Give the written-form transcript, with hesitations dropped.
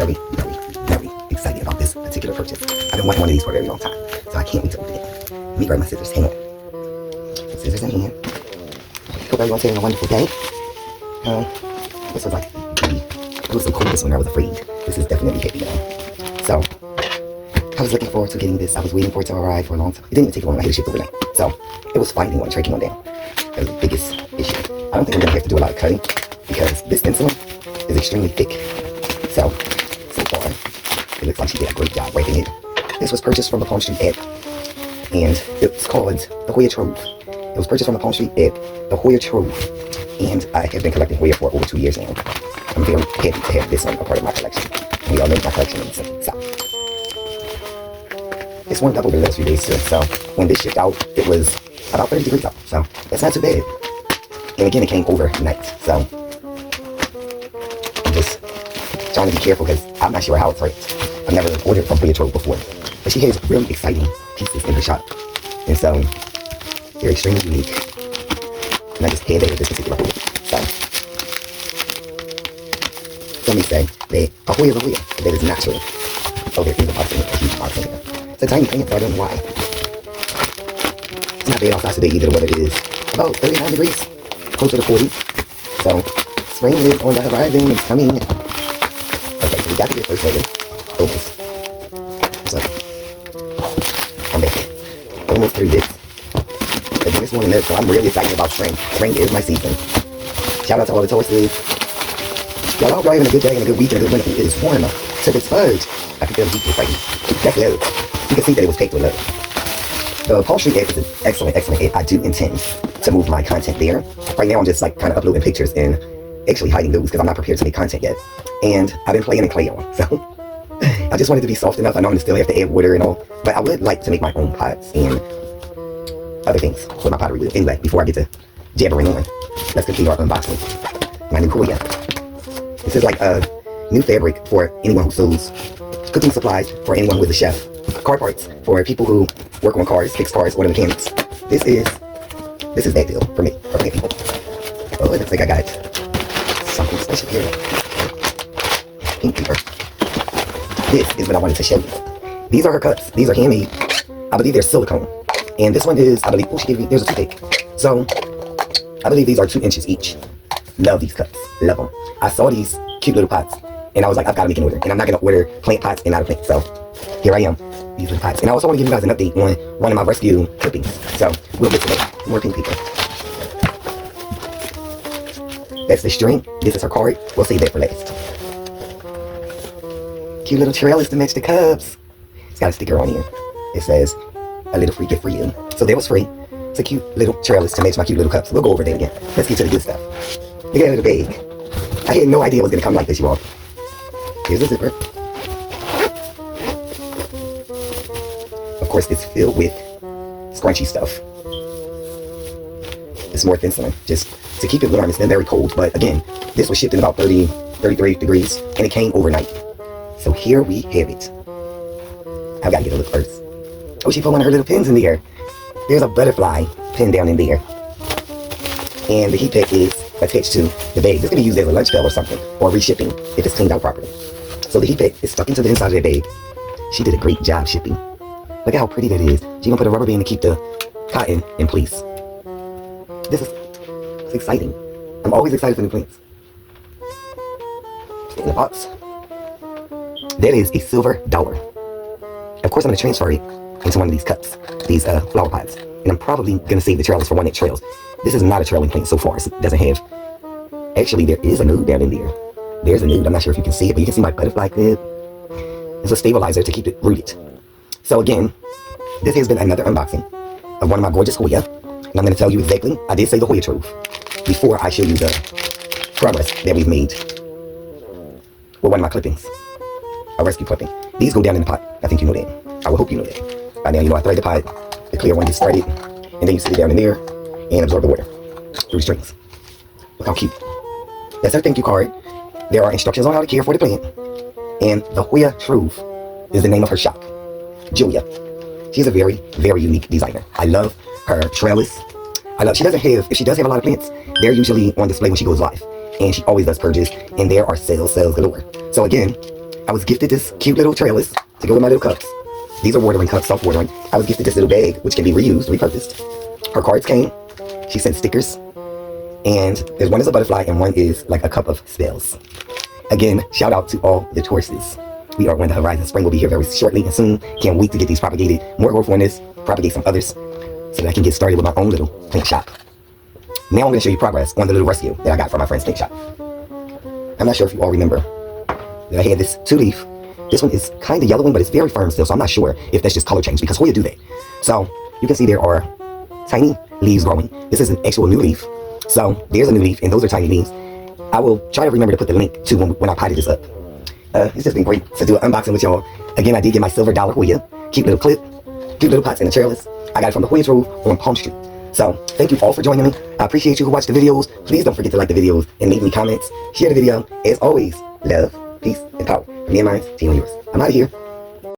very, very, very excited about this particular purchase. I've been wanting one of these for a very long time, so I can't wait to open it. Let me grab my scissors. Hang on. Scissors in hand. Hope everyone's having a wonderful day. This was like, it was so cold this one, I was afraid. This is definitely heavy, y'all. So, I was looking forward to getting this. I was waiting for it to arrive for a long time. It didn't even take long. I had it shipped overnight. So, it was finding one, tracking one down. That was the biggest issue. I don't think we're going to have to do a lot of cutting because this stencil is extremely thick. So far, it looks like she did a great job wrapping it. This was purchased from the Palm Street app, and it's called the Hoya Trove. It was purchased from the Palm Street app, the Hoya Trove, and I have been collecting Hoya for over 2 years now. I'm very happy to have this one a part of my collection. We all know my collection is so. It's warmed up over the last few days too, so when this shipped out, it was about 30 degrees out, so that's not too bad. And again, it came overnight, so I'm just trying to be careful because I'm not sure how it's ranked. I've never ordered from Hoya Trove before, but she has really exciting pieces in her shop, and so they're extremely unique. And I just had that with this particular Hoya. So some may say that a Hoya is a Hoya, but that is not true. Oh, there is a box in here, a huge box in here. It's a tiny thing, so I don't know why. It's not bad outside today either, the weather is about 39 degrees, closer to 40. So spring is on the horizon, it's coming. Okay, so we got to get first layer. Almost. So I'm back. Almost 3 bits. But this morning, so I'm really excited about spring. Spring is my season. Shout out to all the Tauruses. Y'all all having a good day and a good week and a good winter. It is warm to this fudge. I can feel deeply excited. That's love. You can see that it was packed with love. The Palm Street app is an excellent app. I do intend to move my content there. Right now I'm just like kind of uploading pictures and actually hiding those because I'm not prepared to make content yet. And I've been playing in clay on, so I just wanted to be soft enough. I know I'm gonna still have to add water and all, but I would like to make my own pots and other things with my pottery wheel. Anyway, before I get to jabbering on, let's complete our unboxing. My new Hoya. This is like a new fabric for anyone who sews, cooking supplies for anyone who is a chef, car parts for people who work on cars, fix cars, or the mechanics. This is that deal for me, for many people. Oh, it looks like I got something special here. Pink paper. This is what I wanted to show you. These are her cups. These are handmade. I believe they're silicone. And this one is, I believe, oh, she gave me, there's a toothpick. So, I believe these are 2 inches each. Love these cups. Love them. I saw these cute little pots, and I was like, I've got to make an order. And I'm not going to order plant pots and not a plant. So, here I am. These little pots. And I also want to give you guys an update on one of my rescue clippings. So, we'll get to that. More pink paper. That's the string. This is her card. We'll save that for last. Cute little trellis to match the cups. It's got a sticker on here. It says, a little free gift for you. So that was free. It's a cute little trellis to match my cute little cups. We'll go over that again. Let's get to the good stuff. Look at the bag. I had no idea it was going to come like this, you all. Here's the zipper. Of course, it's filled with scrunchy stuff. It's more thin just to keep it warm. It's been very cold, but again, this was shipped in about 30, 33 degrees, and it came overnight. So here we have it. I've got to get a look first. Oh, she put one of her little pins in there. There's a butterfly pin down in there. And the heat pack is attached to the bag. This can be used as a lunch bell or something, or reshipping if it's cleaned out properly. So the heat pack is stuck into the inside of that bag. She did a great job shipping. Look at how pretty that is. She's gonna put a rubber band to keep the cotton in place. This is exciting. I'm always excited for new plants. In the box, that is a silver dollar. Of course, I'm gonna transfer it into one of these cups, these flower pots, and I'm probably gonna save the trellis for one that trails. This is not a trailing plant so far. It doesn't have. Actually, there is a nude down in there. There's a nude. I'm not sure if you can see it, but you can see my butterfly clip. It's a stabilizer to keep it rooted. So again, this has been another unboxing of one of my gorgeous Hoya, and I'm gonna tell you exactly. I did say the Hoya Trove before I show you the progress that we've made with one of my clippings, a rescue clipping. These go down in the pot. I think you know that. I will hope you know that. By now, you know I thread the pot, the clear one gets started, and then you sit it down in there and absorb the water through strings. Look how cute. That's her thank you card. There are instructions on how to care for the plant. And the Hoya Trove is the name of her shop. Julia. She's a very, very unique designer. I love her trellis. She doesn't have, if she does have a lot of plants, they're usually on display when she goes live. And she always does purges, and there are sales galore. So again, I was gifted this cute little trellis to go with my little cups. These are watering cups, soft watering. I was gifted this little bag, which can be reused, repurposed. Her cards came. She sent stickers. And there's one is a butterfly and one is like a cup of spells. Again, shout out to all the Tauruses. We are on the horizon. Spring will be here very shortly and soon. Can't wait to get these propagated. More growth on this, propagate some others, so that I can get started with my own little plant shop. Now I'm going to show you progress on the little rescue that I got from my friend's plant shop. I'm not sure if you all remember that I had this 2-leaf. This one is kind of yellowing, but it's very firm still, so I'm not sure if that's just color change, because Hoya do that. So you can see there are tiny leaves growing. This is an actual new leaf. So there's a new leaf, and those are tiny leaves. I will try to remember to put the link to when I potted this up. It's just been great to do an unboxing with y'all. Again, I did get my Silver Dollar Hoya. Cute little clip, cute little pots in the trellis. I got it from the Hoya Grove on Palm Street. So thank you all for joining me. I appreciate you who watch the videos. Please don't forget to like the videos and leave me comments. Share the video. As always, love, peace, and power. From me and mine, to you and yours. I'm out of here.